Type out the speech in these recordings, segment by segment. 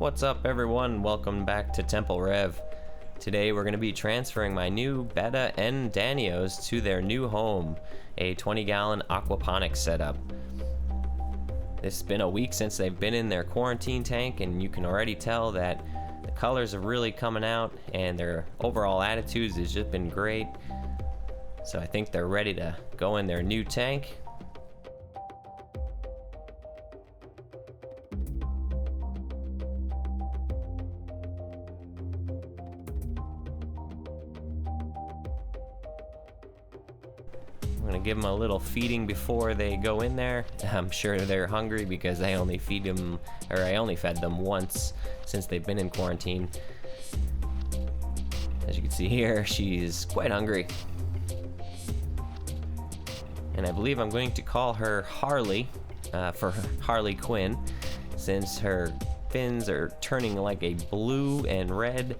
What's up everyone, welcome back to Temple Rev. Today we're going to be transferring my new Betta and Danios to their new home, a 20-gallon aquaponics setup. It's been a week since they've been in their quarantine tank, and you can already tell that the colors are really coming out and their overall attitudes has just been great. So I think they're ready to go in their new tank. I'm gonna give them a little feeding before they go in there. I'm sure they're hungry because I only fed them once since they've been in quarantine. As you can see here, she's quite hungry. And I believe I'm going to call her Harley for Harley Quinn, since her fins are turning like a blue and red,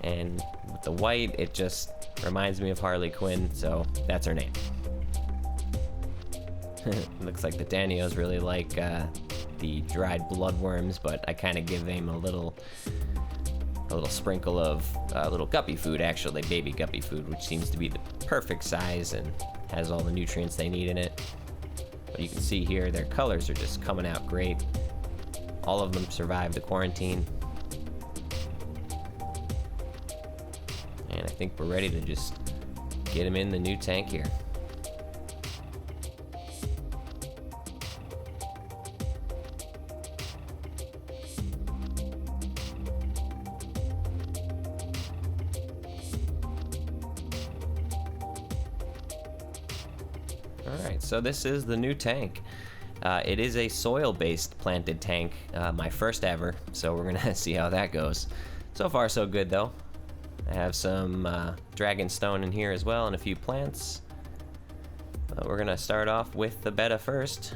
and with the white it just reminds me of Harley Quinn, so that's her name. Looks like the Danios really like the dried bloodworms, but I kind of give them a little sprinkle of little guppy food, actually baby guppy food, which seems to be the perfect size and has all the nutrients they need in it. But you can see here their colors are just coming out great. All of them survived the quarantine, and I think we're ready to just get them in the new tank here. Alright, so this is the new tank. It is a soil-based planted tank, my first ever, so we're gonna see how that goes. So far so good though. I have some dragon stone in here as well and a few plants. We're gonna start off with the Betta first.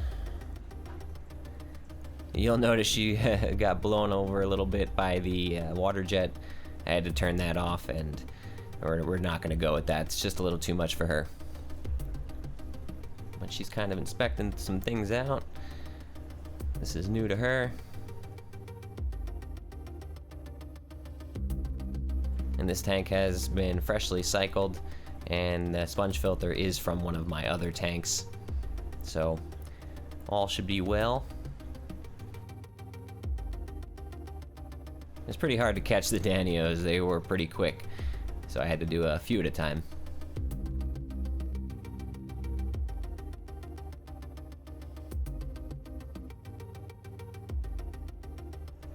You'll notice she got blown over a little bit by the water jet. I had to turn that off, and we're not gonna go with that. It's just a little too much for her. But she's kind of inspecting some things out. This is new to her. And this tank has been freshly cycled, and the sponge filter is from one of my other tanks. So all should be well. It's pretty hard to catch the Danios. They were pretty quick, so I had to do a few at a time.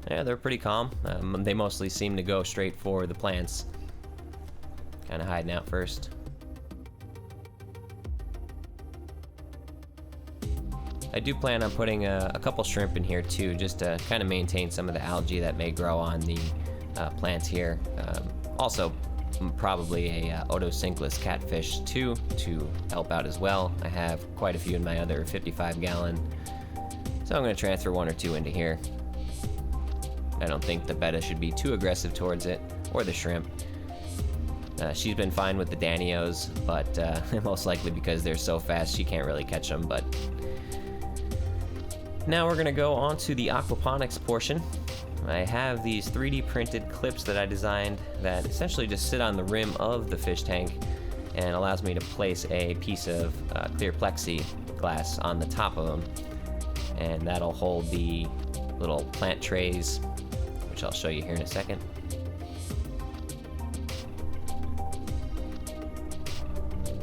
Yeah, they're pretty calm. They mostly seem to go straight for the plants. Kind of hiding out first. I do plan on putting a couple shrimp in here too, just to kind of maintain some of the algae that may grow on the plants here. Also, probably a ODYSEE catfish too, to help out as well. I have quite a few in my other 55-gallon, so I'm going to transfer one or two into here. I don't think the Betta should be too aggressive towards it, or the shrimp. She's been fine with the Danios, but most likely because they're so fast she can't really catch them. But now we're gonna go on to the aquaponics portion. I have these 3D printed clips that I designed that essentially just sit on the rim of the fish tank and allows me to place a piece of clear plexiglass on the top of them, and that'll hold the little plant trays, which I'll show you here in a second.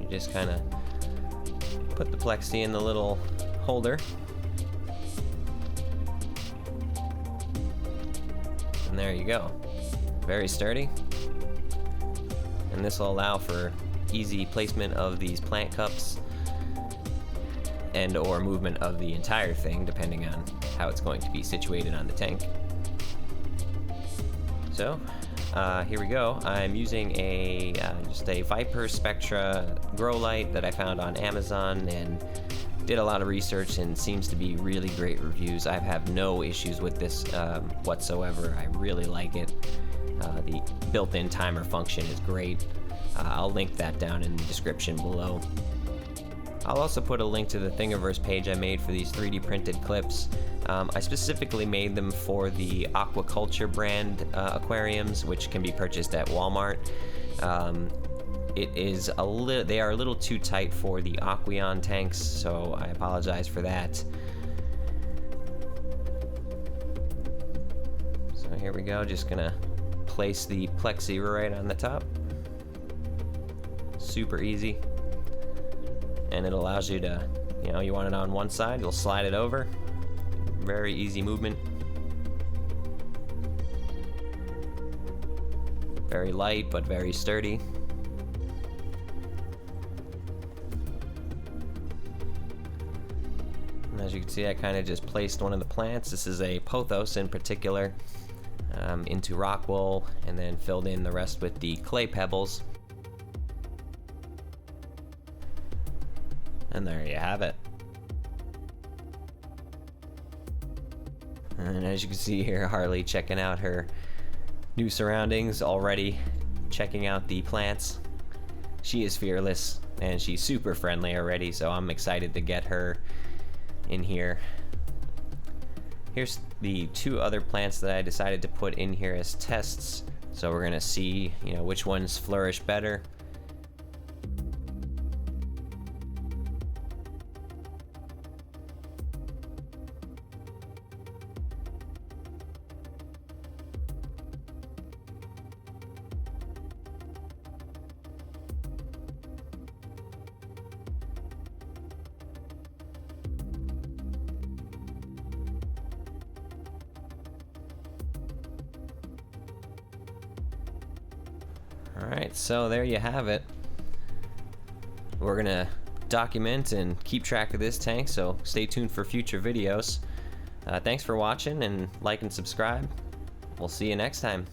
You just kind of put the plexi in the little holder, and there you go. Very sturdy, and this will allow for easy placement of these plant cups and or movement of the entire thing, depending on how it's going to be situated on the tank. So here we go. I'm using just a Viper Spectra grow light that I found on Amazon, and did a lot of research, and seems to be really great reviews. I have no issues with this whatsoever. I really like it. The built-in timer function is great. I'll link that down in the description below. I'll also put a link to the Thingiverse page I made for these 3D printed clips. I specifically made them for the Aquaculture brand aquariums, which can be purchased at Walmart. They are a little too tight for the Aqueon tanks, so I apologize for that. So here we go, just gonna place the plexi right on the top. Super easy. And it allows you to, you want it on one side, you'll slide it over. Very easy movement. Very light, but very sturdy. And as you can see, I kind of just placed one of the plants. This is a pothos in particular, into rock wool, and then filled in the rest with the clay pebbles. And there you have it. And as you can see here, Harley checking out her new surroundings, already checking out the plants. She is fearless and she's super friendly already, so I'm excited to get her in here. Here's the 2 other plants that I decided to put in here as tests, so we're gonna see which ones flourish better. Alright, so there you have it. We're gonna document and keep track of this tank, so stay tuned for future videos. Thanks for watching, and like and subscribe. We'll see you next time.